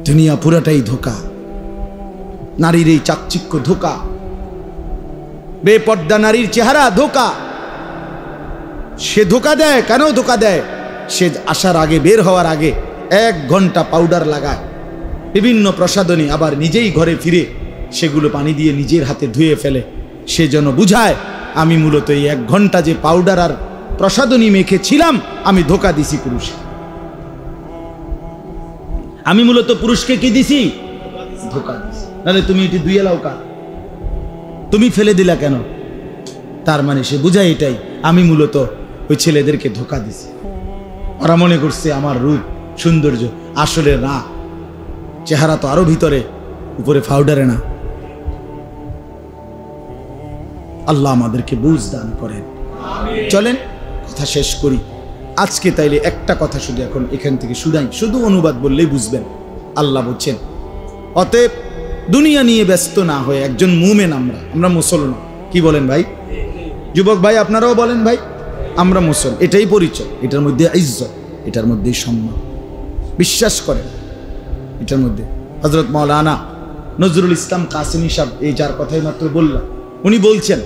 দুনিয়া পুরাটাই ধোঁকা, নারীর এই চাকচিক্য ধোঁকা, বেপর্দা নারীর চেহারা ধোঁকা। সে ধোঁকা দেয়, কেন ধোঁকা দেয়? সে আসার আগে, বের হওয়ার আগে 1 ঘন্টা পাউডার লাগায় বিভিন্ন প্রসাধনী, আবার নিজেই ঘরে ফিরে সেগুলো পানি দিয়ে নিজের হাতে ধুয়ে ফেলে। সে যেন বুঝায় আমি মূলত এই 1 ঘন্টা যে পাউডার আর প্রসাধনী মেখেছিলাম, আমি ধোঁকা দিছি পুরুষকে। আমি মূলত পুরুষকে কি দিছি? ধোঁকা দিছি। নাহলে তুমি এটি ধুয়ে লাও কা, তুমি ফেলে দিলা কেন? তার মানে সে বুঝায় এটাই, আমি মূলত ওই ছেলেদেরকে ধোঁকা দিছি। ওরা মনে করছে আমার রূপ সৌন্দর্য, আসলে না, চেহারা তো আরো ভিতরে, উপরে পাউডারে না। আল্লাহ আমাদেরকে বুঝ দান করেন। চলেন কথা শেষ করি আজকে। তাইলে একটা কথা শুধু এখন এখান থেকে শুধাই, শুধু অনুবাদ বললেই বুঝবেন। আল্লাহ বলছেন, অতএব দুনিয়া নিয়ে ব্যস্ত না হয়ে একজন মুমিন, আমরা মুসলমান। কি বলেন ভাই? যুবক ভাই আপনারাও বলেন ভাই, আমরা মুসলমান। এটাই পরিচয়, এটার মধ্যে ইজ্জত, এটার মধ্যে সম্মান। বিশ্বাস করেন এটার মধ্যে। হযরত মাওলানা নজরুল ইসলাম কাসেমি সাহেব, এই যার কথাই মাত্র বললাম, উনি বলছেন,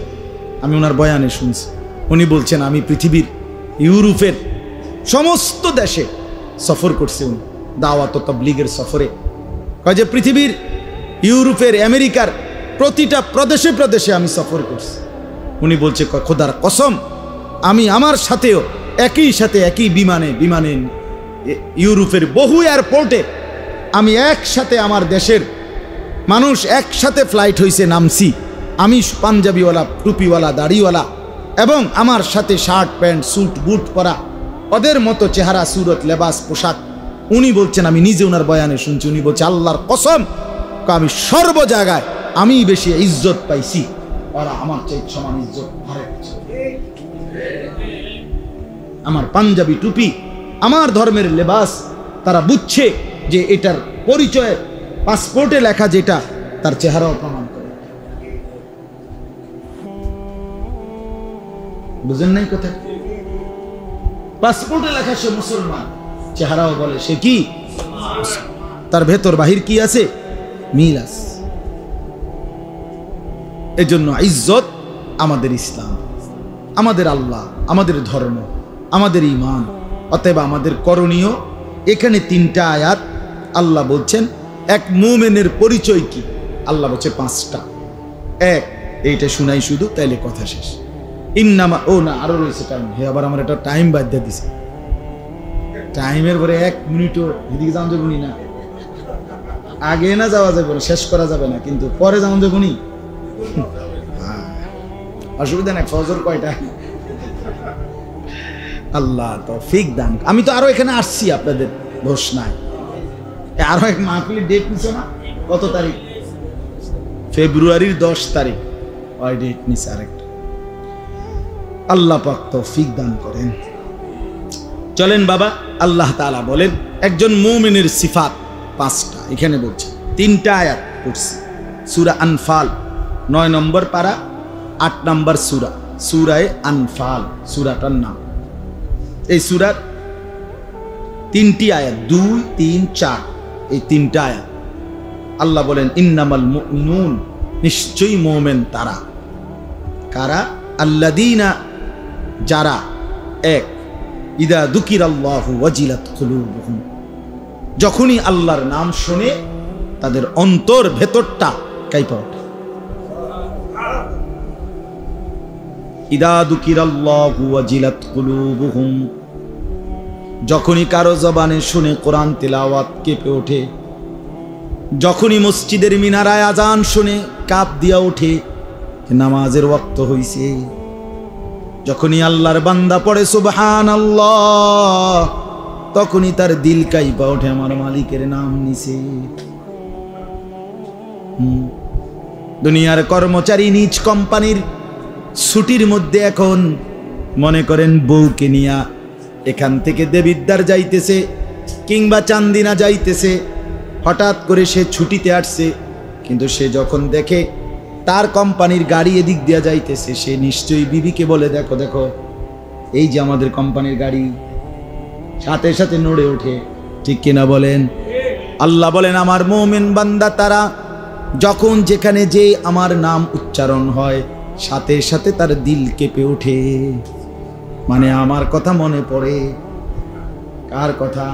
আমি ওনার বয়ানে শুনছি, উনি বলছেন আমি পৃথিবীর ইউরোপের সমস্ত দেশে সফর করছি। উনি দাওয়াত ও তাবলীগের সফরে কয় যে পৃথিবীর ইউরোপের, আমেরিকার প্রতিটা প্রদেশে প্রদেশে আমি সফর করছি। উনি বলছে খোদার কসম, আমি আমার সাথেও একই সাথে একই বিমানে ইউরোপের বহু এয়ারপোর্টে আমি একসাথে, আমার দেশের মানুষ একসাথে ফ্লাইট হয়েছে, নামছি। আমি পাঞ্জাবিওয়ালা, টুপিওয়ালা, দাড়িওয়ালা, এবং আমার সাথে শার্ট প্যান্ট স্যুট বুট পরা, ওদের মতো চেহারা, সুরত, লেবাস, পোশাক। উনি বলছেন, আমি নিজে ওনার বয়ানে শুনছি, উনি বলছে আল্লাহর কসম, আমি সর্ব জায়গায় আমি বেশি ইজ্জত পাইছি, ওরা আমার চাই সমান ইজ্জত। আমার পাঞ্জাবি টুপি, আমার ধর্মের লেবাস, তারা বুঝছে যে এটার পরিচয় পাসপোর্টে লেখা যেটা, তার চেহারাও প্রমাণ করে। বুঝেন নাই কথা? পাসপোর্টে লেখা সে মুসলমান, চেহারাও বলে সে কি, তার ভেতর বাহির কি আছে, মিল আছে। এজন্য ইজ্জত আমাদের ইসলাম, আমাদের আল্লাহ, আমাদের ধর্ম, আমাদের ঈমান। অতএব আমাদের করণীয়, এখানে 3টা আয়াত আল্লাহ বলছেন এক মুমিনের পরিচয় কি। আল্লাহ বলছে 5টা। এক, এইটা শুনাই শুধু, তাইলে কথা শেষ। ইন্নামা, ও না আরো রয়েছে টাইম, হে আবার আমার একটা টাইম বাদ দিয়ে দিছে। টাইমের পরে 1 মিনিটও এদিকে যাওয়া যাবে না, আগে না যাওয়া যাবে না, শেষ করা যাবে না, কিন্তু পরে যাওয়া যাবে নি, অসুবিধা নাই। ফজর কয়টা? আল্লাহ তৌফিক দান। আমি তো আরো এখানে আসছি, আপনাদের দোষ নাই। আরো এক মাহফিলের ডেট নিছে না, কত তারিখ? ফেব্রুয়ারির 10 তারিখ, ওই ডেট নিছে আরেকটা। আল্লাহ পাক তৌফিক দান করেন। চলেন বাবা, আল্লাহ তাআলা বলেন একজন মুমিনের সিফাত 5টা এখানে বলছে। 3টা আয়াত পড়ছি, সূরা আনফাল 9 নম্বর পারা 8 নম্বর সূরা, সূরায়ে আনফাল সূরাটার নাম। এই সূরার 3টি আয়াত, 2, 3, 4, এই 3টা আয়াত আল্লাহ বলেন ইন্নামাল মুমিনুন, নিশ্চয়ই মুমিন তারা। কারা? আল্লাযীনা, যারা, এক, ইদা যুকিরাল্লাহু ওয়াজিলাত কুলুবুহুম, যখনই আল্লাহর নাম শুনে তাদের অন্তর ভেতরটা কাঁপে ওঠে। ইদা যুকিরাল্লাহু ওয়াজিলাত কুলুবুহুম, যখনই কারো জবানে শুনে কোরআন তিলাওয়াত কেঁপে ওঠে, যখনই মসজিদের মিনারায় আজান শুনে কাঁপ দিয়া ওঠে, নামাজের ওয়াক্ত হইছে, যখনই আল্লাহর বান্দা পড়ে সুবহানাল্লাহ, তখনই তার দিল কাঁপে ওঠে, আমার মালিকের নাম নিছে। দুনিয়ার কর্মচারী নিজ কোম্পানির ছুটির মধ্যে এখন মনে করেন বউকে নিয়া এখান থেকে দেবিদ্বার যাইতেছে কিংবা চান্দিনা যাইতেছে, হঠাৎ করে সে ছুটিতে আসছে, কিন্তু সে যখন দেখে তার কোম্পানির গাড়ি এদিক দিয়া যাইতেছে, সে নিশ্চয়ই বিবিকে বলে দেখো দেখো এই যে আমাদের কোম্পানির গাড়ি, সাথে সাথে নড়ে ওঠে। ঠিক কিনা বলেন? আল্লাহ বলেন আমার মুমিন বান্দা তারা যখন যেখানে যে আমার নাম উচ্চারণ হয় সাথে সাথে তার দিল কেঁপে ওঠে। মানে আমার কথা মনে পড়ে। কার কথা?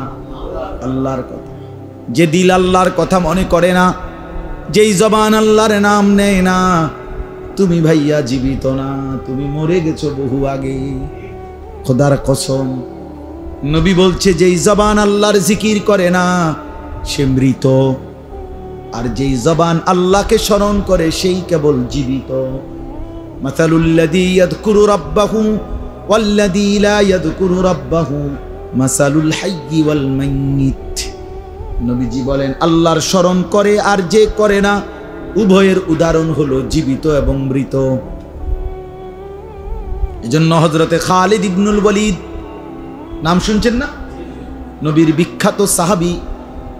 আল্লাহর কথা। যে দিল আল্লাহর কথা মনে করে না, যেই জবান আল্লাহর নাম নেয় না, তুমি ভাইয়া জীবিত না, তুমি মরে গেছো বহু আগে। খোদার কসম, নবী বলছে যেই জবান আল্লাহর জিকির করে না সে মৃত, আর যেই জবান আল্লাহকে স্মরণ করে সেই কেবল জীবিত। মাসালুল্লাযী ইয়াযকুরু রাব্বাহু ওয়াল্লাযী লা ইয়াযকুরু রাব্বাহু মাসালুল হাইয়্যি ওয়াল মাইয়িত। নবীজি বলেন আল্লাহর স্মরণ করে আর যে করে না উভয়ের উদাহরণ হলো জীবিত এবং মৃত। এজন্য হযরতে খালিদ ইবনুল ওয়ালিদ নাম শুনছেন না? নবীর বিখ্যাত সাহাবী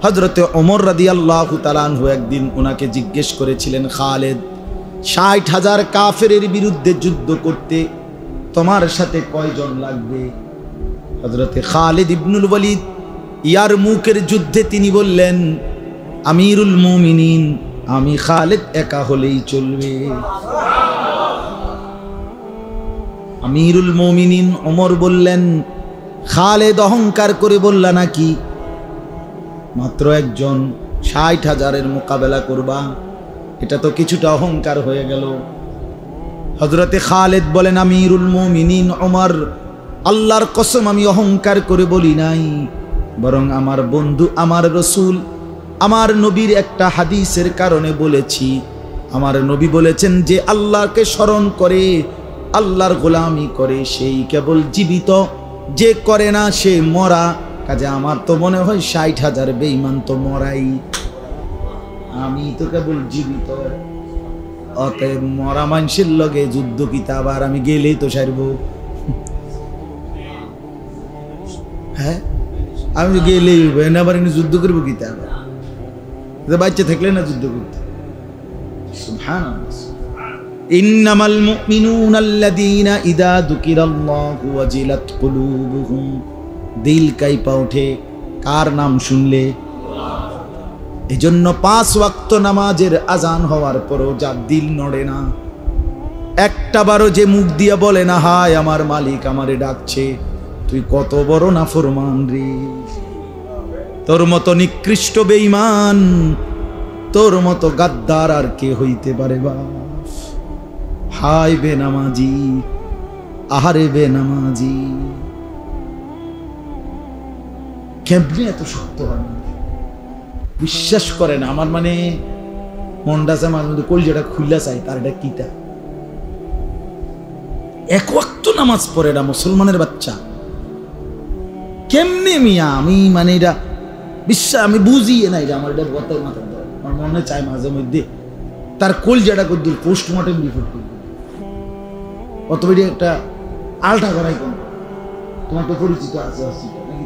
হযরতে ওমর রাদিয়াল্লাহু তাআলা আনহু একদিন ওনাকে জিজ্ঞেস করেছিলেন, খালিদ ৬০,০০০ কাফেরের বিরুদ্ধে যুদ্ধ করতে তোমার সাথে কয়জন লাগবে? হযরতে খালিদ ইবনুল ওয়ালিদ ইয়ারমুকের যুদ্ধে তিনি বললেন, আমিরুল মুমিনিন আমি খালিদ একা হলেই চলবে। আমিরুল মুমিনিন ওমর বললেন, খালিদ অহংকার করে বললা নাকি মাত্র একজন ৬০,০০০-এর মোকাবেলা করবা? এটা তো কিছুটা অহংকার হয়ে গেল। হযরতে খালিদ বলেন, আমিরুল মুমিনিন ওমর, আল্লাহর কসম আমি অহংকার করে বলি নাই, বরং আমার বন্ধু আমার রাসূল আমার নবীর একটা হাদিসের কারণে বলেছি। আমার নবী বলেছেন যে আল্লাহকে স্মরণ করে আল্লাহর গোলামি করে সেই কেবল জীবিত, যে করে না সে মরা। কাজে আমার তো মনে হয় ৬০,০০০ বেঈমান তো মরাই, আমি তো কেবল জীবিত। অতএব মরা মানুষের লগে যুদ্ধ কিতা আবার আমি গেলেই তো সারব। হ্যাঁ আমি গেলেই আবার যুদ্ধ করবো কিতা আবার? বাচ্চা থাকলে না যুদ্ধ করতে। সুবহানাল্লাহ। ইন্নামাল মুমিনুনা আল্লাযীনা ইযা যুকিরাল্লাহু ওয়াজিলাত কুলুবুহুম, দিল কাইপা ওঠে কার নাম শুনলে? এজন্য ৫ ওয়াক্ত নামাজের আজান হওয়ার পরও যার দিল নড়ে না, একটা বারও যে মুখ দিয়ে বলে না হায় আমার মালিক আমারে ডাকছে, তুই কত বড় নাফরমান রে। তোর মতো নিকৃষ্ট বেঈমান, তোর মতো গাদ্দার আর কে হইতে পারে বাপ? হায় বেনামাজি, আহারে বেনামাজি, কেমনে এত শক্ত হয়? বিশ্বাস করে না। আমার মানে মনটা আছে মাঝে মধ্যে কলজাটা খুললা চাই, তার এটা কিতা? এক ওয়াক্ত নামাজ পড়ে না মুসলমানের বাচ্চা, কেমনে মিয়া? আমি মানে এটা বিশ্বাস আমি বুঝি না, এটা আমার এটা বতার মাথা ধরে। আমার মনে চায় মাঝে মধ্যে তার কলজাটা কদ্দুর পোস্টমর্টেম রিপোর্ট করবে, অত বেশি একটা আলটা করাই কোন। তোমার তো পরিচিত আছে নাকি?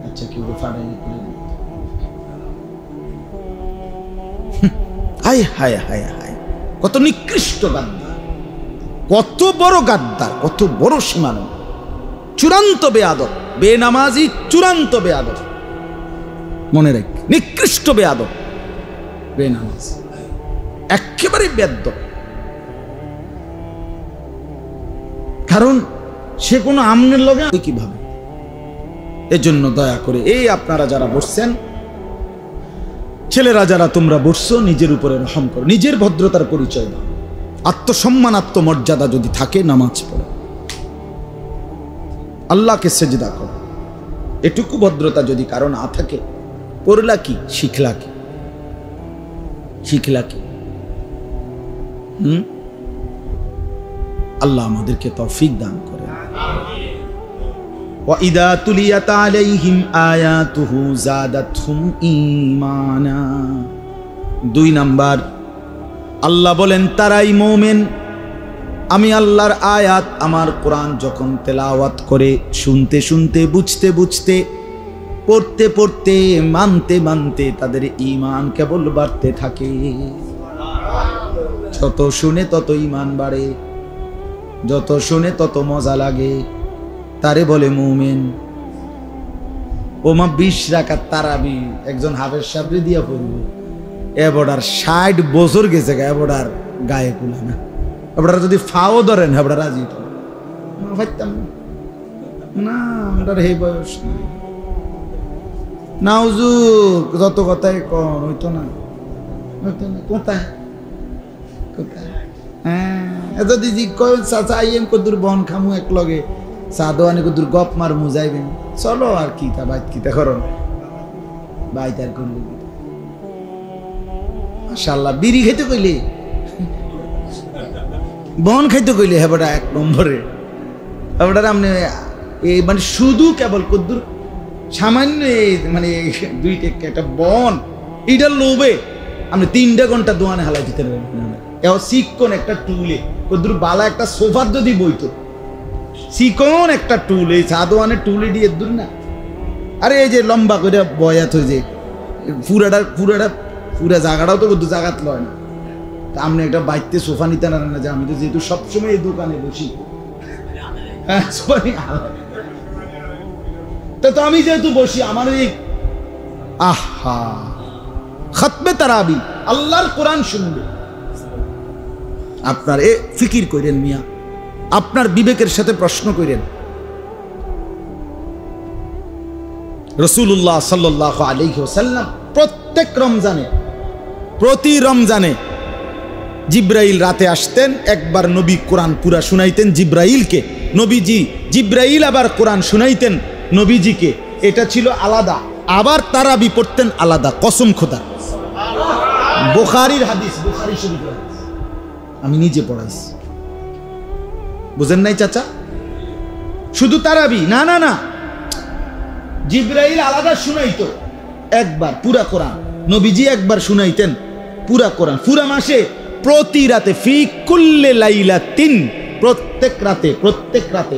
আচ্ছা কেউ ফাটাই করে হায় হায় হায় হায়, কত নিকৃষ্ট গাদ্দার, কত বড় গাদ্দার, কত বড় সীমানো, চূড়ান্ত বেয়াদব, বেনামাজি চূড়ান্ত বেয়াদব। মনে রাখ, নিকৃষ্ট বেয়াদব বেনামাজ, একেবারে বেয়াদব। কারণ সে কোনো আমনের লগে কিভাবে? এজন্য দয়া করে এই আপনারা যারা বসছেন, ছেলেরা যারা তোমরা বসছো, নিজের উপরে রহম করো, নিজের ভদ্রতার পরিচয় দাও। আত্মসম্মান আত্মমর্যাদা যদি থাকে নামাজ পড়ো, আল্লাহকে সেজদা করো। এটুকু ভদ্রতা যদি কারো না থাকে, পড়লা কি, শিখলা কি? শিখলা কি? আল্লাহ আমাদেরকে তৌফিক দান করেন। وَإِذَا تُلِيَتْ عَلَيْهِمْ آيَاتُهُ زَادَتْهُمْ ঈমানা। ২ নাম্বার, আল্লাহ বলেন তারাই মুমিন, আমি আল্লাহর আয়াত আমার কোরআন যখন তেলাওয়াত করে, শুনতে শুনতে, বুঝতে বুঝতে, পড়তে পড়তে, মানতে মানতে তাদের ঈমান কেবল বাড়তে থাকে। যত শুনে তত ঈমান বাড়ে, যত শুনে তত মজা লাগে, তারে বলে মুমিন। ওমা 20 রাকাত তারাবি একজন হাফেজ সাহেবরে দিয়া পড়ব এবড়ার 60 বছর গেছে গা এবড়ার গায়ে কুলা না এবড়ার যদি ফাও ধরেন এবড়া রাজি ভাবতাম না আমরা এই বয়স না হুজুর যত কথাই কোন হইতো না কোথায় কোথায় হ্যাঁ যদি জি কই চাচা আইএম কদুর বন খামু এক লগে চা দোয়ানে কদুর গপ মার মুজাইবেন চলো আর কি তা বাইত কি তা করো বাইত আর করবো মাশাআল্লাহ বিড়ি খাইতে কইলে বন খাইতে কইলে হেবড়া এক নম্বরে হেবড়া আপনি এই মানে শুধু কেবল কদ্দুর সামান্য মানে 2 টেক্কা একটা বন এইটা লোভে আপনি 3 ঘন্টা দোয়ানে হালাই দিতে পারবেন এও সিকন একটা টুলে কদ্দুর বালা একটা সোফার যদি বইতো সিকন একটা টুল এই চা দোয়ানে টুলে দিয়ে দূর না আরে এই যে লম্বা করে বয়াত হয়ে যে পুরা জায়গাটাও তো কদ্দুর জায়গাত লয় না তা আপনি একটা বাইতে সোফা নিতে না যে আমি তো যেহেতু সবসময় এই দোকানে বসি হ্যাঁ তো আমি যেহেতু বসি আমার এই আহা খতমে তারাবি আল্লাহর কোরআন শুনবে আপনার এ ফিকির করেন মিয়া আপনার বিবেকের সাথে প্রশ্ন করেন রাসূলুল্লাহ সাল্লাল্লাহু আলাইহি ওয়াসাল্লাম প্রত্যেক রমজানে প্রতি রমজানে জিব্রাইল রাতে আসতেন একবার নবী কোরআন পুরা শুনাইতেন জিব্রাইলকে নবীজি জিব্রাইল আবার কোরআন শুনাইতেন নবীজিকে এটা ছিল আলাদা আবার তারাবি পড়তেন আলাদা কসম খোদা বুখারীর হাদিস বুখারী শরীফের হাদিস আমি নিজে পড়াইছি বুঝেন নাই চাচা শুধু তারাবি না না না জিব্রাইল আলাদা শুনাইতো একবার পুরা কোরআন নবীজি একবার শুনাইতেন পুরা কোরআন পুরা মাসে প্রতি রাতে ফি কুল্লি লাইলাতিন প্রত্যেক রাতে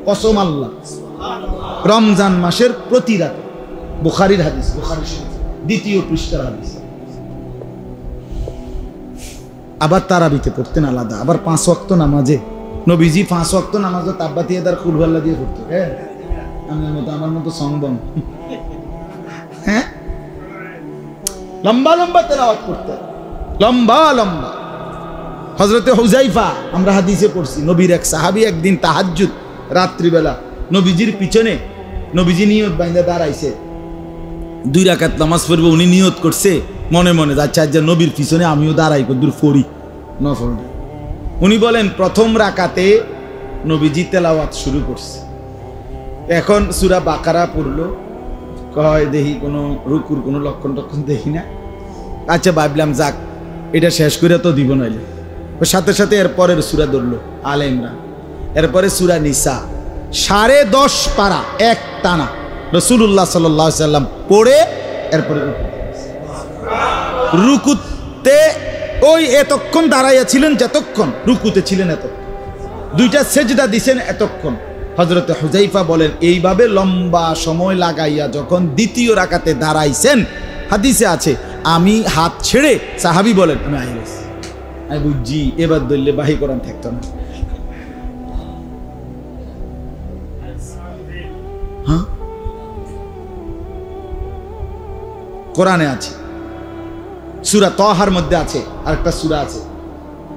কসম আল্লাহ রমজান মাসের প্রতি রাতে বুখারীর হাদিস বুখারী শরীফ দ্বিতীয় পৃষ্ঠার হাদিস আবার তারাবিতে পড়তেন আলাদা আবার 5 ওয়াক্ত নামাজে নবীজি 5 ওয়াক্ত নামাজে তাব্বাতিয়াদার কুলহুল্লাহ দিয়ে পড়তো হ্যাঁ আমার মতো সংবম হ্যাঁ লম্বা লম্বা তেলাওয়াত করতেন লম্বা লম্বা হযরতে হুযায়ফা আমরা হাদিসে পড়ছি নবীর এক সাহাবী একদিন তাহাজ্জুদ রাত্রিবেলা নবীজির পিছনে নবীজি নিয়ত বাইন্দা দাঁড়াইছে 2 রাকাত নামাজ পড়বে উনি নিয়ত করছে মনে মনে আচ্ছা আজ নবীর পিছনে আমিও দাঁড়াই কদ্দুর ফড়ি নফল উনি বলেন প্রথম রাকাতে নবীজি তেলাওয়াত শুরু করছে এখন সূরা বাকারা পড়লো কয় দেখি কোনো রুকুর কোনো লক্ষণ টক্ষণ দেখি না আচ্ছা ভাবলাম যাক এটা শেষ করে তো দিব নাইলে সাথে সাথে এরপরের সূরা ধরলো আলে ইমরান এরপরে সূরা নিসা 10.5 পারা এক টানা রাসূলুল্লাহ সাল্লাল্লাহু আলাইহি সাল্লাম পড়ে এরপরে রুকুতে ওই এতক্ষণ দাঁড়াইয়া ছিলেন যতক্ষণ রুকুতে ছিলেন এতক্ষণ 2টা সেজদা দিছেন এতক্ষণ হযরতে হুযায়ফা বলেন এইভাবে লম্বা সময় লাগাইয়া যখন দ্বিতীয় রাকাতে দাঁড়াইছেন হাদিসে আছে আমি হাত ছেড়ে সাহাবী বলেন আমি আইলাম আমি বুঝি এবার দললে বাহি কোরআন থাকতো না হ্যাঁ কোরআনে আছে সূরা তাহার মধ্যে আছে আরেকটা সূরা আছে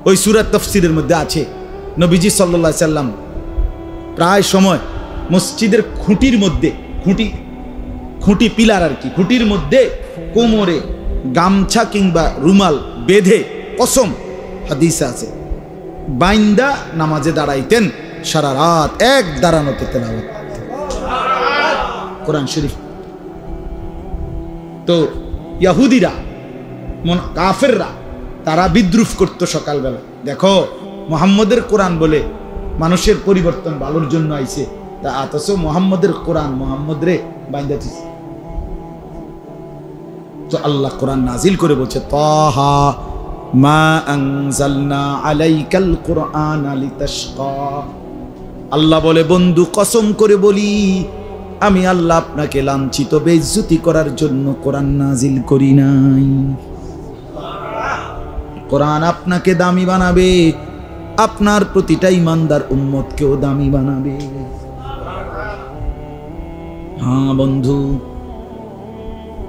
ওই সূরা তাফসীরের মধ্যে আছে নবীজি সাল্লাল্লাহু আলাইহি সাল্লাম প্রায় সময় মসজিদের খুঁটির মধ্যে খুঁটি পিলার আর কি খুঁটির মধ্যে কোমরে গামছা কিংবা রুমাল বেঁধে কসম হাদিসে আছে বাইন্দা নামাজে দাঁড়াইতেন সারা রাত এক দাঁড়ানোতে তেলাওয়াত কোরআন শরীফ তো ইহুদিরা কাফেররা তারা বিদ্রুপ করতো সকালবেলা দেখো মুহাম্মদের কোরআন বলে মানুষের পরিবর্তন ভালোর জন্য আইছে তা অথচ মুহাম্মদের কোরআন মুহাম্মদ রে বাইন্দা দিছে তো আল্লাহ কোরআন নাজিল করে বলছে তাহা মা আনজালনা আলাইকাল কুরআনা লিতাশকা আল্লাহ বলে বন্ধু কসম করে বলি আমি আল্লাহ আপনাকে লাঞ্ছিত বেইজ্জতি করার জন্য কোরআন নাজিল করি নাই কোরআন আপনাকে দামি বানাবে আপনার প্রতিটা ইমানদার উম্মতকেও দামি বানাবে হ্যাঁ বন্ধু,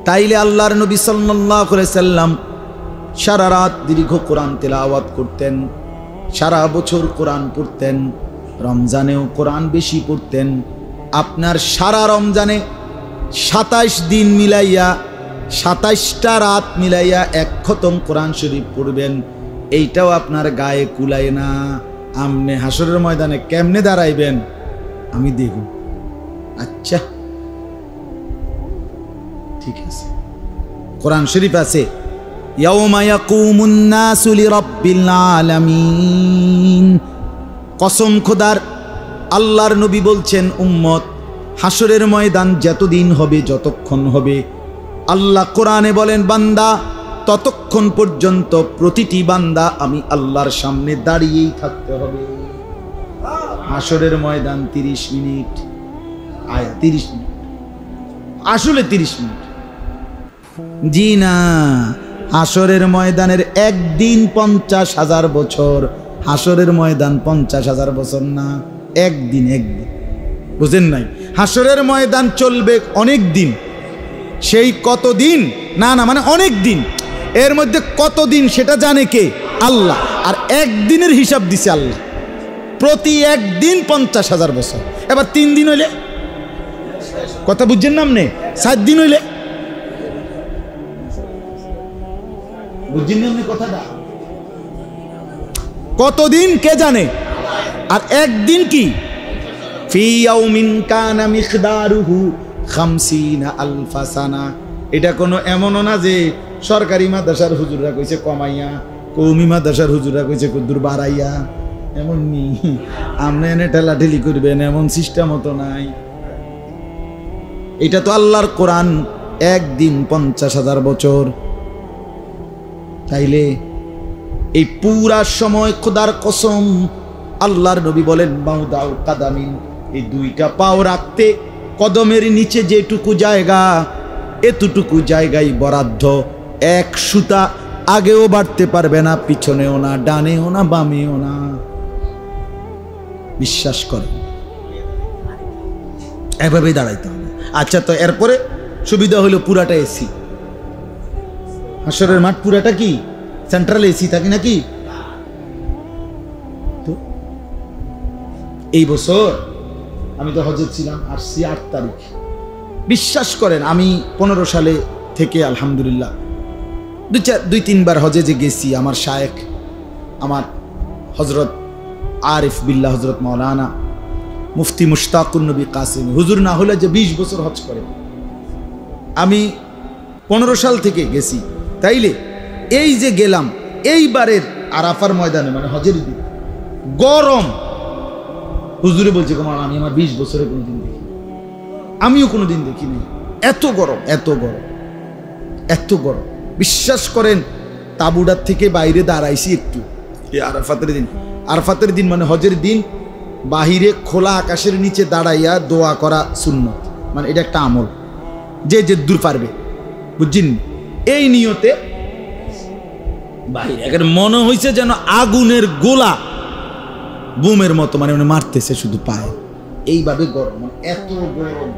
তাইলে আল্লাহর নবী সাল্লাল্লাহু আলাইহি সাল্লাম সারা রাত দীর্ঘ কোরআন তেলাওয়াত করতেন, সারা বছর কোরআন পড়তেন, রমজানেও কোরআন বেশি পড়তেন। আপনার সারা রমজানে 27 দিন মিলাইয়া 27টা রাত মিলাইয়া এক খতম কোরআন শরীফ পড়বেন, এইটাও আপনার গায়ে কুলায় না। আমনে হাসরের ময়দানে কেমনে দাঁড়াইবেন আমি দেখব। আচ্ছা ঠিক আছে, কোরআন শরীফ আছে ইয়াউমা ইয়াকুমুন নাসু লিরাব্বিল আলামিন। কসম খোদার, আল্লাহর নবী বলছেন, উম্মত হাসরের ময়দান যতদিন হবে, যতক্ষণ হবে, আল্লাহ কোরআনে বলেন বান্দা ততক্ষণ পর্যন্ত প্রতিটি বান্দা আমি আল্লাহর সামনে দাঁড়িয়েই থাকতে হবে। হাসরের ময়দান 30 মিনিট, আয়া 30 মিনিট, আসলে 30 মিনিট জি না, হাসরের ময়দানের একদিন 50,000 বছর। হাসরের ময়দান 50,000 বছর না, একদিন, একদিন। বুঝেন নাই? হাসরের ময়দান চলবে অনেক দিন। সেই কতদিন না না মানে অনেক দিন, এর মধ্যে কতদিন সেটা জানে কে? আল্লাহ। আর একদিনের হিসাব দিছে আল্লাহ, প্রতি একদিন 50,000 বছর। এবার 3 দিন হইলে কথা বুঝছেন না? আপনি 7 দিন হইলে বুঝছেন না আপনি কথাটা? কতদিন কে জানে? আর একদিন কি? ফি ইয়াউমিন কানা মিকদারুহু 50,000 সানা। এটা কোনো এমনও না যে সরকারি মাদ্রাসার হুজুররা কইছে কমাইয়া, কওমি মাদ্রাসার হুজুররা কইছে কদ্দুর বাড়াইয়া, এমন নি। আপনি এনে ঠেলাঠেলি করবেন এমন সিস্টেম তো নাই। এটা তো আল্লাহর কোরআন, একদিন 50,000 বছর। তাইলে এই পুরা সময় খোদার কসম, আল্লাহর নবী বলেন মাউদাউ কাদামিন, এই 2টা পাও রাখতে কদমের নিচে যেটুকু জায়গা, এতটুকু জায়গায় বরাদ্দ। 1 সুতা আগেও বাড়তে পারবে না, পিছনেও না, ডানেও না, বামেও না। বিশ্বাস করে এভাবেই দাঁড়াইতে হবে। আচ্ছা, তো এরপরে সুবিধা হলো পুরাটা এসি। হাসরের মাঠ পুরাটা কি সেন্ট্রাল এসি থাকে নাকি? তো এই বছর আমি তো হজে ছিলাম, আসছি 8 তারিখ। বিশ্বাস করেন আমি 15 সালে থেকে আলহামদুলিল্লাহ 2-3 বার হজে যে গেছি। আমার শায়েখ, আমার হজরত আরিফ বিল্লাহ, হজরত মাওলানা মুফতি মুশতাকুন নবী কাসিম হুজুর না হলে যে 20 বছর হজ করে, আমি 15 সাল থেকে গেছি। তাইলে এই যে গেলাম, এইবারের আরাফার ময়দানে মানে হজের দিন গরম, হুজুরে বলছে কমাল আমি আমার 20 বছরে কোনোদিন দেখি, আমিও কোনোদিন দেখিনি। এত গরম, এত গরম, এত গরম। বিশ্বাস করেন তাবুডার থেকে বাইরে দাঁড়াইছি একটু এই আরাফাতের দিন। আরাফাতের দিন মানে হজের দিন, বাহিরে খোলা আকাশের নিচে দাঁড়াইয়া দোয়া করা সুন্নত, মানে এটা একটা আমল, যে যে দূর পারবে, বুঝছেন? এই নিয়তে বাহিরে একের মনে হয়েছে যেন আগুনের গোলা বুমের মতো, মানে মারতেছে শুধু পায়ে, এইভাবে গরম, এত গরম।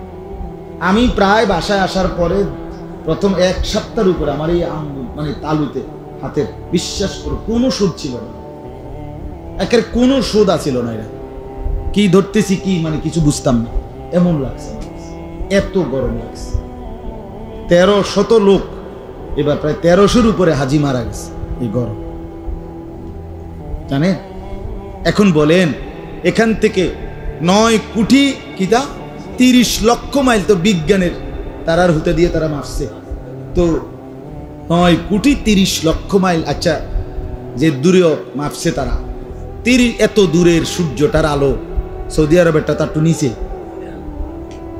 আমি প্রায় বাসায় আসার পরে প্রথম 1 সপ্তাহের উপরে আমার এই আঙ্গুল মানে তালুতে হাতের, বিশ্বাস করো কোনো সুদ ছিল না, একের কোনো সুদ আছিল না। এরা কি ধরতেছি কি মানে কিছু বুঝতাম না, এমন লাগছে, এত গরম লাগছে। 1300 লোক, এবার প্রায় 1300-র উপরে হাজি মারা গেছে এই গরম, জানেন? এখন বলেন এখান থেকে 9 কোটি কিতা 30 লক্ষ মাইল, তো বিজ্ঞানের তারার হুতে দিয়ে তারা মাপছে, তো 9 কোটি 30 লক্ষ মাইল। আচ্ছা, যে দূরেও মাপছে তারা, এত দূরের সূর্যটার আলো সৌদি আরবেরটা তার একটু নিচে,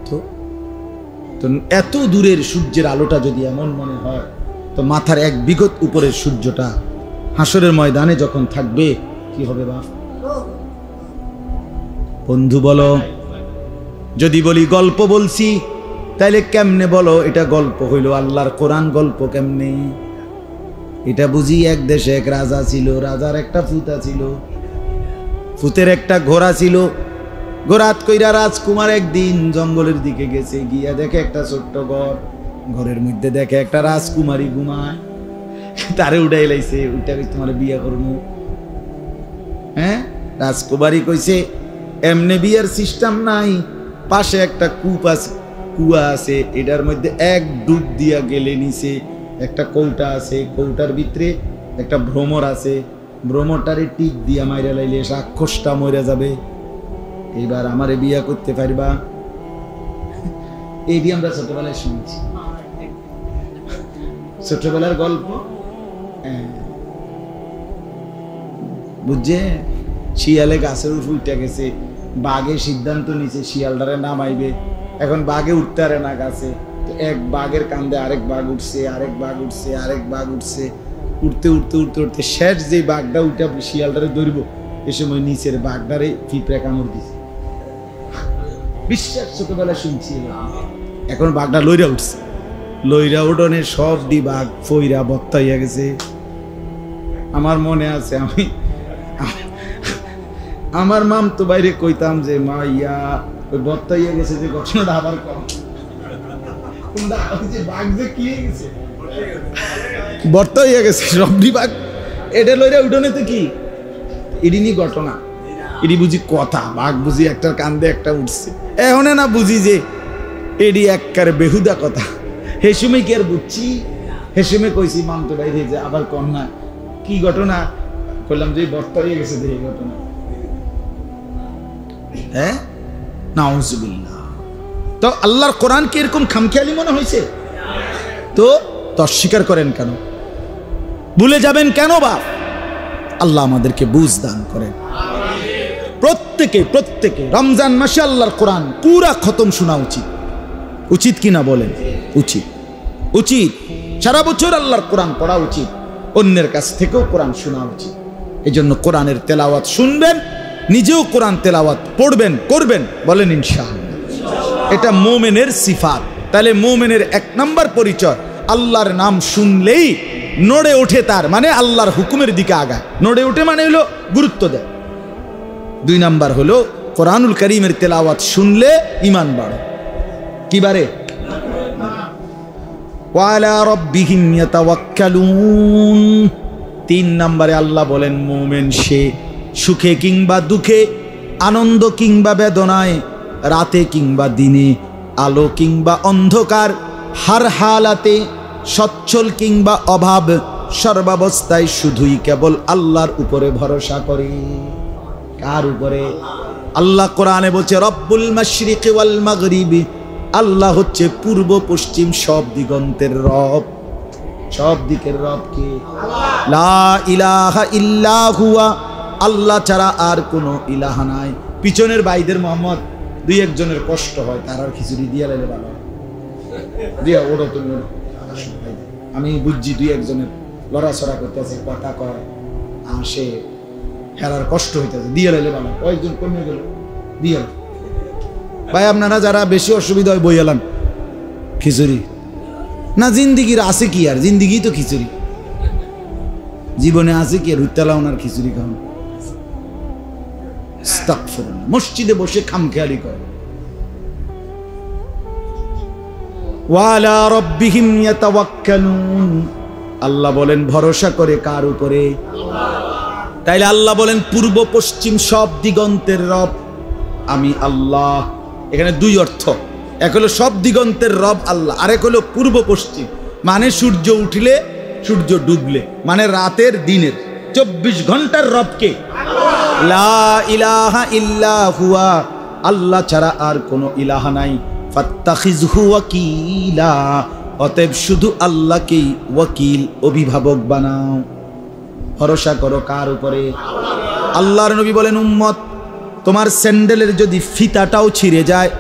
তো এত দূরের সূর্যের আলোটা যদি এমন মনে হয়, তো মাথার 1 বিঘত উপরের সূর্যটা হাসরের ময়দানে যখন থাকবে কি হবে বাপ? বন্ধু বলো, যদি বলি গল্প বলছি তাইলে কেমনে বলো এটা গল্প হইল? আল্লাহর কোরআন গল্প কেমনে? এটা বুঝি এক দেশে এক রাজা ছিল, রাজার একটা ফুতা ছিল, ফুতের একটা ঘোড়া ছিল, গোরাত কইরা রাজকুমার একদিন জঙ্গলের দিকে গেছে, গিয়া দেখে একটা ছোট্ট ঘর, ঘরের মধ্যে দেখে একটা রাজকুমারী ঘুমায়। তারে উঠাই লাইছে, উঠা কইছে তোমার বিয়া করবো। হ্যাঁ, রাজকুমারী কইছে এমনি বিয়ার সিস্টেম নাই, পাশে একটা কূপ আছে, কুয়া আছে, এটার মধ্যে এক ডুব দিয়া গেলে নিচে একটা কৌটা আছে, কৌটার ভিতরে একটা ভ্রমর আছে, ভ্রমরটারে টিপ দিয়া মাইরা লাইলে রাক্ষসটা মরে যাবে, এইবার আমারে বিয়া করতে পারবা। এই দিয়ে আমরা ছোটবেলায় শুনছি, ছোটবেলার গল্প। বুঝছে, শিয়ালে গাছের উপর উঠে গেছে, বাঘে সিদ্ধান্ত নিছে শিয়ালটারে নামাইবে। এখন বাঘে উঠতে পারে না গাছে, তো এক বাঘের কান্দে আরেক বাঘ উঠছে, আরেক বাঘ উঠছে, আরেক বাঘ উঠছে, উঠতে উঠতে উঠতে উঠতে শেষ যে বাঘটা উঠে শিয়ালটারে ধরব, এ সময় নিচের বাঘটারে পিঁপড়ে কামড় দিছে। বিশ্বাস, ছোটবেলা শুনছি। এখন বাঘটা লইরা উঠছে, লইরা উঠোনে সব দি বাঘ ফইরা বত্তা হইয়া গেছে। আমার মনে আছে, আমি আমার মাম তো বাইরে কইতাম যে মা ইয়া ওই বত্তা হইয়া গেছে, যে ঘটনাটা আবার কম বাঘ যে কি হয়ে গেছে, বর্তা হইয়া গেছে সবডি বাঘ। এটা লইরা উঠোনে তো কি এডিনি ঘটনা, এডি বুঝি কথা, বাঘ বুঝি একটার কান্দে একটা উঠছে। এখন না বুঝি যে এডি একবারে বেহুদা কথা। হে সময় কি আর বুঝছি, হে সময় কইছি মাম তো বাইরে যে আবার কন্যা কি ঘটনা, বললাম যে বর্তা হয়ে গেছে যে এই ঘটনা। হ্যাঁ, নাউজুবিল্লাহ। তো আল্লাহর কোরআন কি এরকম খামখেয়ালি মনে হয়েছে? তো অস্বীকার করেন কেন, ভুলে যাবেন কেন? বাপ আল্লাহ আমাদেরকে বুঝ দান করেন। প্রত্যেকে রমজান মাসে আল্লাহর কোরআন পুরা খতম শোনা উচিত, উচিত কিনা বলেন? উচিত, উচিত। সারা বছর আল্লাহর কোরআন পড়া উচিত, অন্যের কাছ থেকেও কোরআন শোনা উচিত। এই জন্য কোরআনের তেলাওয়াত শুনবেন, নিজেও কোরআন তেলাওয়াত পড়বেন, করবেন, বলেন ইনশাআল্লাহ। এটা মুমিনের সিফাত। তাহলে মুমিনের এক নাম্বার পরিচয়, আল্লাহর নাম শুনলেই নড়ে ওঠে, তার মানে আল্লাহর হুকুমের দিকে আগায়। নড়ে ওঠে মানে হলো গুরুত্ব দেয়। 2 নাম্বার হলো কোরআনুল কারীমের তেলাওয়াত শুনলে ঈমান বাড়ে। কি বাড়ে? ওয়ালা রাব্বিহিম ইয়াতাওয়াক্কালুন। 3 নম্বরে আল্লাহ বলেন মুমিন সে সুখে কিংবা দুঃখে, আনন্দ কিংবা বেদনায়, রাতে কিংবা দিনে, আলো কিংবা অন্ধকার, হার হালাতে, সচ্ছল কিংবা অভাব, সর্বাবস্থায় শুধুই কেবল আল্লাহর উপরে ভরসা করে। কার উপরে? আল্লাহ কোরআনে বলছে রব্বুল মাশরিকি ওয়াল মাগরিবি, আল্লাহ হচ্ছে পূর্ব পশ্চিম সব দিগন্তের রব। সব দিকের রব কে? লা ইলাহা ইল্লা হুয়া, আল্লাহ ছাড়া আর কোনো ইলাহা নাই। পিছনের ভাইদের মোহাম্মদ 2-1 জনের কষ্ট হয়, তার আর খিচুড়ি দিয়া লাইলে ভালো দিয়া ওরা তো আমি বুঝছি 2-1 জনের লড়াছড়া করতেছে, কথা কয়, আসে, হেরার কষ্ট হইতেছে, দিয়ে লাইলে ভালো। কয়েকজন কমে গেল, দিয়ে ভাই আপনারা যারা বেশি অসুবিধা হয় বইয়ালান খিচুড়ি না। জিন্দিগির আছে কি আর, জিন্দিগি তো খিচুড়ি, জীবনে আছে কি আর হুত্তালাউন আর খিচুড়ি খাওয়ান। আস্তাগফিরুল্লাহ। মসজিদে বসে খামখেয়ালি করে। ওয়ালা রাব্বিহিম ইয়াতাওয়াক্কালুন, আল্লাহ বলেন ভরসা করে কার উপরে? তাইলে আল্লাহ বলেন পূর্ব পশ্চিম সব দিগন্তের রব আমি আল্লাহ। এখানে 2 অর্থ, এক হলো সব দিগন্তের রব আল্লাহ, আরেক হলো পূর্ব পশ্চিম, মানে সূর্য উঠলে সূর্য ডুবলে, মানে রাতের দিনের 24 ঘন্টার রবকে। লা ইলাহা ইল্লা হুয়া, আল্লাহ ছাড়া আর কোনো ইলাহা নাই। ফাত্তাখিযহু ওয়াকিলা, অতএব শুধু আল্লাহকেই ওয়াকিল, অভিভাবক বানাও। ভরসা করো কার উপরে? আল্লাহর নবী বলেন উম্মত তোমার স্যান্ডেলের যদি ফিতাটাও ছিঁড়ে যায়,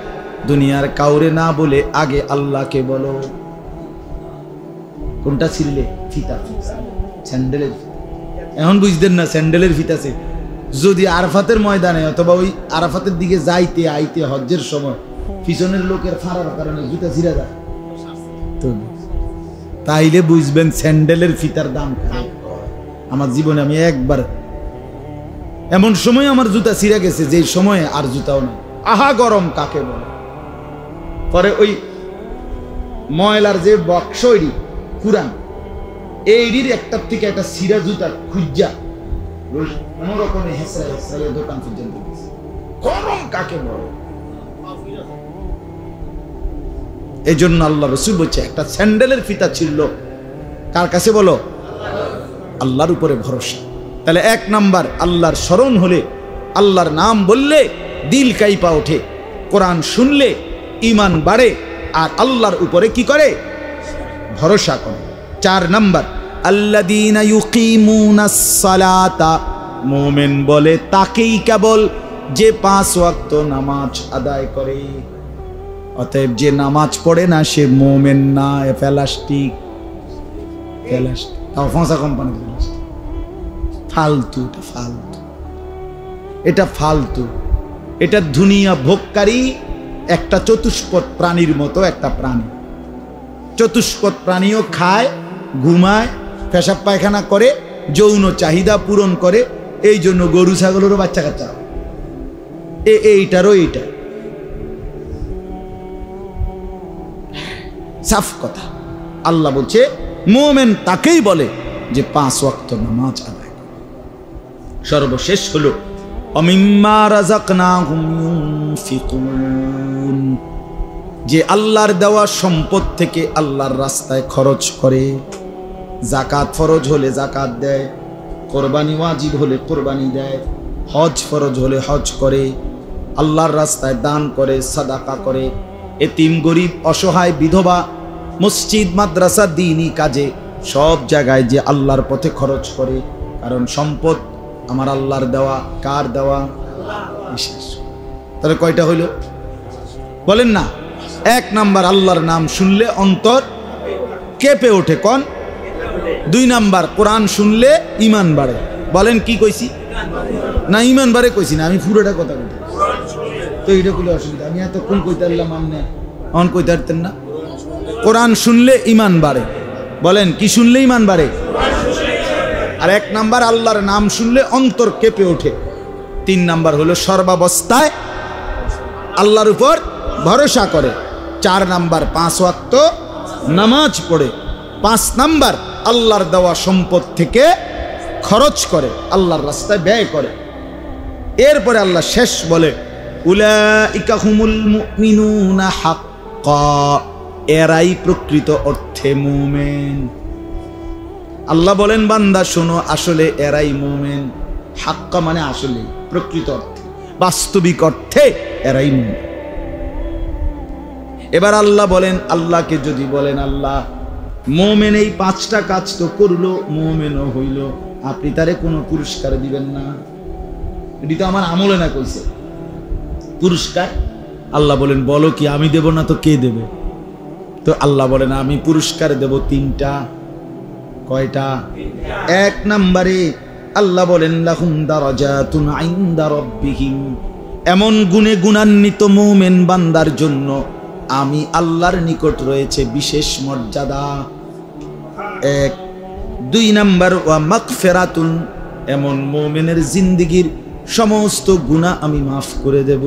দুনিয়ার কাউরে না বলে আগে আল্লাহকে বলো। কোনটা ছিঁড়লে? ফিতা, স্যান্ডেলের। এখন বুঝতেন না স্যান্ডেলের ফিতাছে। যদি আরাফাতের ময়দানে অথবা ওই আরাফাতের দিকে যাইতে আইতে হজ্জের সময় পিছনের লোকের ফাড়ার কারণে জুতা ছিঁড়ে যায়, তো তাইলে বুঝবেন স্যান্ডেলের ফিতার দাম। আমার জীবনে আমি একবার এমন সময় আমার জুতা ছিঁড়ে গেছে যে সময়ে আর জুতাও নাই। আহা গরম কাকে বলে। পরে ওই ময়লার যে বক্স কুরআন এইটির একটার থেকে একটা সিরা জুতা খুঁজা কোন রকমের হেসরা দোকান পর্যন্ত গরম কাকে বলে। এই জন্য আল্লাহ রসুল বলছে একটা স্যান্ডেলের ফিতা ছিল কার কাছে বলো? আল্লাহর উপরে ভরসা। তাহলে 1 নাম্বার আল্লাহর স্মরণ হলে, আল্লাহর নাম বললে দিল কাইপা ওঠে, কোরআন শুনলে ঈমান বাড়ে, আর আল্লাহর উপরে কি করে? ভরসা করে। 4 নাম্বার আল্লাযীনা ইউকিমুনাস সালাতা, মুমিন বলে তাকেই কেবল যে 5 ওয়াক্ত নামাজ আদায় করে। অতএব যে নামাজ পড়ে না সে মুমিন না, প্লাস্টিক তাও ফসা কোম্পানি ফালতু, এটা ফালতু, এটা দুনিয়া ভোগকারী একটা চতুষ্পদ প্রাণীর মতো একটা প্রাণী। চতুষ্পদ প্রাণীও খায়, ঘুমায়, পেশাব পায়খানা করে, যৌন চাহিদা পূরণ করে। এই জন্য গরু ছাগলেরও বাচ্চা কাচ্চা, এইটারও এইটা সাফ কথা। আল্লাহ বলছে মুমিন তাকেই বলে যে 5 ওয়াক্ত নামাজ আদায় করে। সর্বশেষ হলো অমিম্মা রাযাকনাহুম ইউনফিকুন, যে আল্লাহর দেওয়া সম্পদ থেকে আল্লাহর রাস্তায় খরচ করে। যাকাত ফরজ হলে যাকাত দেয়, কোরবানি ওয়াজিব হলে কোরবানি দেয়, হজ ফরজ হলে হজ করে, আল্লাহর রাস্তায় দান করে, সাদাকা করে, এতিম গরিব অসহায় বিধবা, মসজিদ মাদ্রাসা দ্বীনি কাজে সব জায়গায় যে আল্লাহর পথে খরচ করে। কারণ সম্পদ আমার আল্লাহর দেওয়া। কার দেওয়া? বিশেষ। তাহলে কয়টা হইল বলেন না? 1 নাম্বার আল্লাহর নাম শুনলে অন্তর কেঁপে ওঠে। কোন? 2 নাম্বার কোরআন শুনলে ঈমান বাড়ে। বলেন কি কইছি? না ঈমান বাড়ে কইছি না, আমি পুরোটা কথা কইছি। তো এইটা কইলে অসুবিধা, আমি এতক্ষণ কইতে পারলাম, আমনে অন কইতে পারতেন না। কোরআন শুনলে ঈমান বাড়ে। বলেন কি শুনলে ঈমান বাড়ে? আর 1 নাম্বার আল্লাহর নাম শুনলে অন্তর কেঁপে ওঠে। 3 নাম্বার হলো সর্বাবস্থায় আল্লাহর উপর ভরসা করে। 4 নাম্বার 5 ওয়াক্ত নামাজ পড়ে। 5 নাম্বার আল্লাহর দেওয়া সম্পদ থেকে খরচ করে, আল্লাহর রাস্তায় ব্যয় করে। এরপরে আল্লাহ শেষ বলে উলাইকা হুমুল মুমিনুনা হাক্কা, এরাই প্রকৃত অর্থে মুমিন। আল্লাহ বলেন বান্দা শোনো, আসলে এরাই মুমিন। হাক্কা মানে আসলে, প্রকৃত অর্থে, বাস্তবিক অর্থে এরাই মুমিন। এবার আল্লাহ বলেন, আল্লাহকে যদি বলেন আল্লাহ মুমিন এই 5টা কাজ তো করলো, মুমিনও হইল, আপনি তারে কোনো পুরস্কার দিবেন না? এটি তো আমার আমলে না কইছে পুরস্কার। আল্লাহ বলেন বলো কি, আমি দেব না তো কে দেবে? তো আল্লাহ বলেন আমি পুরস্কার দেব 3টা। কয়টা? 1 নম্বরে আল্লাহ বলেন লাহুম দারাজাতুন ইনদা রাব্বিহিম, এমন গুণে গুণান্বিত মুমিন বান্দার জন্য আমি আল্লাহর নিকট রয়েছে বিশেষ মর্যাদা। 1। 2 নম্বর ওয়া মাগফিরাতুন, এমন মুমিনের জিন্দেগীর সমস্ত গুনাহ আমি মাফ করে দেব।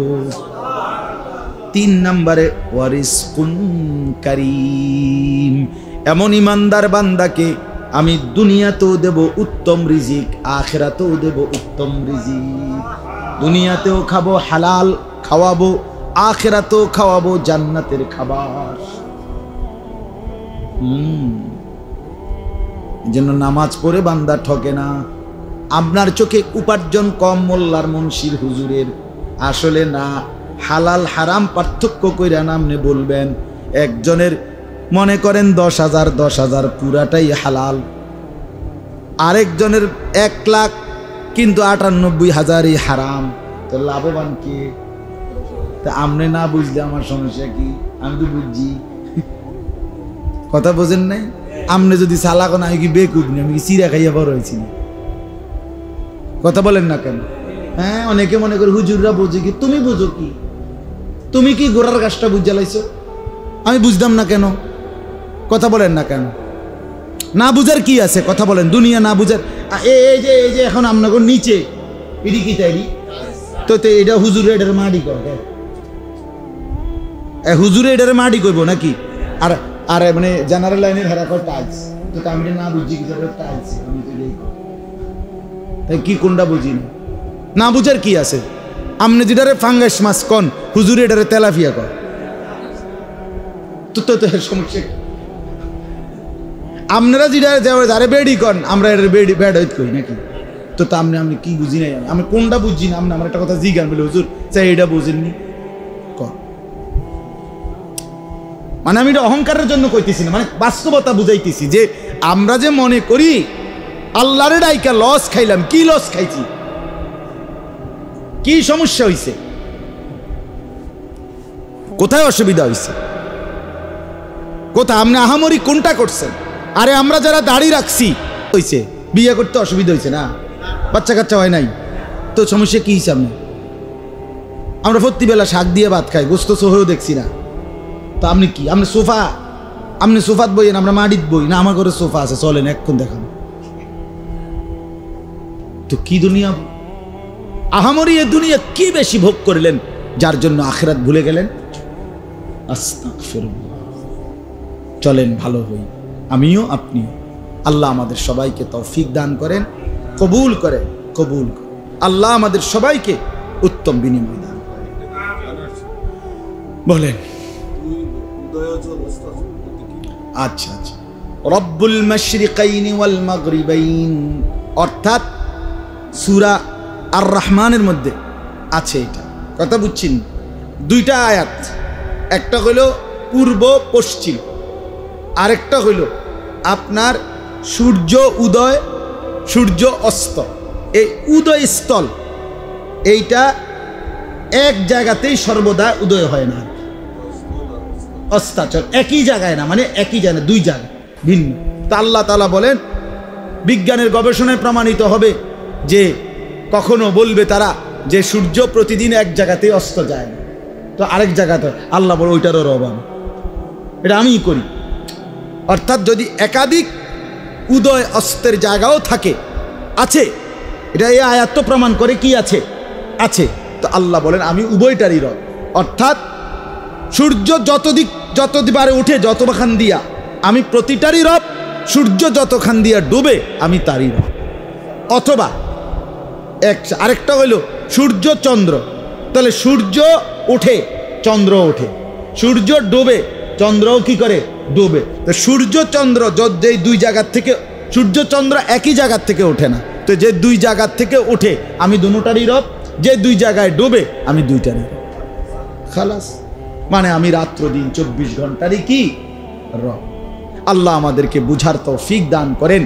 3 নম্বরে ওয়া রিজকুন কারীম, এমন ইমানদার বান্দাকে আমি দুনিয়াতেও দেব উত্তম রিজিক, আখিরাতেও দেব উত্তম রিজিক। দুনিয়াতেও খাবো হালাল খাওয়াবো, আখিরাতেও খাওয়াবো জান্নাতের খাবার। যেন নামাজ পড়ে বান্দা ঠকে না। আপনার চোখে উপার্জন কম মোল্লার মুন্সির হুজুরের, আসলে না। হালাল হারাম পার্থক্য কইরা নামনে বলবেন। একজনের মনে করেন 10,000 পুরাটাই হালাল, আরেকজনের 1 লাখ কিন্তু 98,000ই হারাম। তো লাভবান কে? তা আমনে না বুঝলে আমার সমস্যা কি? আমি তো বুঝছি। কথা বোঝেন নাই? আমনে যদি চালাক না, আমি কি বেকুব নি? আমি কি চিরা খাইয়া বড় হয়েছি? কথা বলেন না কেন? হ্যাঁ, অনেকে মনে করে হুজুররা বোঝে কি, তুমি বোঝো কি? তুমি কি গোড়ার গাছটা বুঝ জ্বালাইছো? আমি বুঝতাম না কেন? কথা বলেন না কেন? না বুঝার কি আছে? কথা বলেন। দুনিয়া না বুঝার, এই যে এখন আপনাকে নিচে এটি কি তাইরি তো এটা হুজুর এটার মাটি করে হুজুরে এটারে মাটি কইব নাকি? আর আর মানে জেনারেল লাইনের হেরা কয় টাইলস, তো আমি না বুঝি কি টাইলস, আমি তো এটাই তাই কি কোনটা বুঝি না বুঝার কি আছে? আমনে যেটারে ফাঙ্গাস মাছ কন, হুজুরে এটারে তেলাপিয়া কন, তো তো সমস্যা। আপনারা যেটা যারে বেডি কন, আমরা এটার বেডি ব্যাড হইত কই নাকি? তো তা আপনি কি বুঝি নাই, আমি কোনটা বুঝছি না? আপনি আমার একটা কথা জিজ্ঞান বলে হুজুর চাই এটা বুঝেননি কন। মানে আমি এটা অহংকারের জন্য কইতেছি না, মানে বাস্তবতা বুঝাইতেছি যে আমরা যে মনে করি আল্লাহরে ডাইকা লস খাইলাম, কি লস খাইছি, কি সমস্যা হইছে, কোথায় অসুবিধা হইছে, কোথায় আপনি আহামরি কোনটা করছেন? আরে আমরা যারা দাড়ি রাখছি হইছে, বিয়ে করতে অসুবিধা হইছে না, বাচ্চা কাচ্চা হয় নাই, তো সমস্যা কি হিসাব নেই? আমরা প্রতিবেলা শাক দিয়ে ভাত খাই, গোস্ত সহেও দেখছি না, তো আপনি কি? আপনি সোফা, আপনি সোফাত বইয়েন, আমরা মাটিত বই না, আমার ঘরে সোফা আছে, চলেন এক্ষণ দেখান। তো কি দুনিয়া, আহামরি এ দুনিয়া কি বেশি ভোগ করলেন যার জন্য আখিরাত ভুলে গেলেন? আস্তাগফিরুল্লাহ। চলেন ভালো হই, আমিও আপনিও। আল্লাহ আমাদের সবাইকে তৌফিক দান করেন, কবুল করে, কবুল করে। আল্লাহ আমাদের সবাইকে উত্তম বিনিময় দান করেন। বলেন। আচ্ছা আচ্ছা, রব্বুল মাশরিকাইনি ওয়াল মাগরিবাইন, অর্থাৎ সূরা আর রহমানের মধ্যে আছে এটা, কথা বুঝছেন? দুইটা আয়াত, একটা হলো পূর্ব পশ্চিম, আরেকটা হইল আপনার সূর্য উদয় সূর্য অস্ত। এই উদয় স্থল এইটা এক জায়গাতেই সর্বদা উদয় হয় না, অস্তাচল একই জায়গায় না, মানে একই জায়গায়, দুই জায়গা ভিন্ন। তা আল্লাহ তাআলা বলেন বিজ্ঞানের গবেষণায় প্রমাণিত হবে যে কখনো বলবে তারা যে সূর্য প্রতিদিন এক জায়গাতেই অস্ত যায় না, তো আরেক জায়গাতে আল্লাহ বলে ওইটারও রব আমি, এটা আমিই করি। অর্থাৎ যদি একাধিক উদয় অস্তের জায়গাও থাকে, আছে, এটা এই আয়াত তো প্রমাণ করে কি আছে, আছে। তো আল্লাহ বলেন আমি উভয়টারই রব, অর্থাৎ সূর্য যতবারে উঠে যতখান দিয়া আমি প্রতিটারই রব, সূর্য যতখান দিয়া ডুবে আমি তারই রব। অথবা আরেকটা হইল সূর্য চন্দ্র, তাহলে সূর্য ওঠে চন্দ্র ওঠে, সূর্য ডোবে চন্দ্রও কি করে, ডোবে। তো সূর্য চন্দ্র যেই দুই জায়গার থেকে, সূর্য চন্দ্র একই জায়গার থেকে ওঠে না, তো যে দুই জায়গার থেকে ওঠে আমি দুটারই রব, যে দুই জায়গায় ডোবে আমি দুইটারই রব, খালাস। মানে আমি রাত্র দিন 24 ঘন্টারই কি রব। আল্লাহ আমাদেরকে বুঝার তৌফিক দান করেন।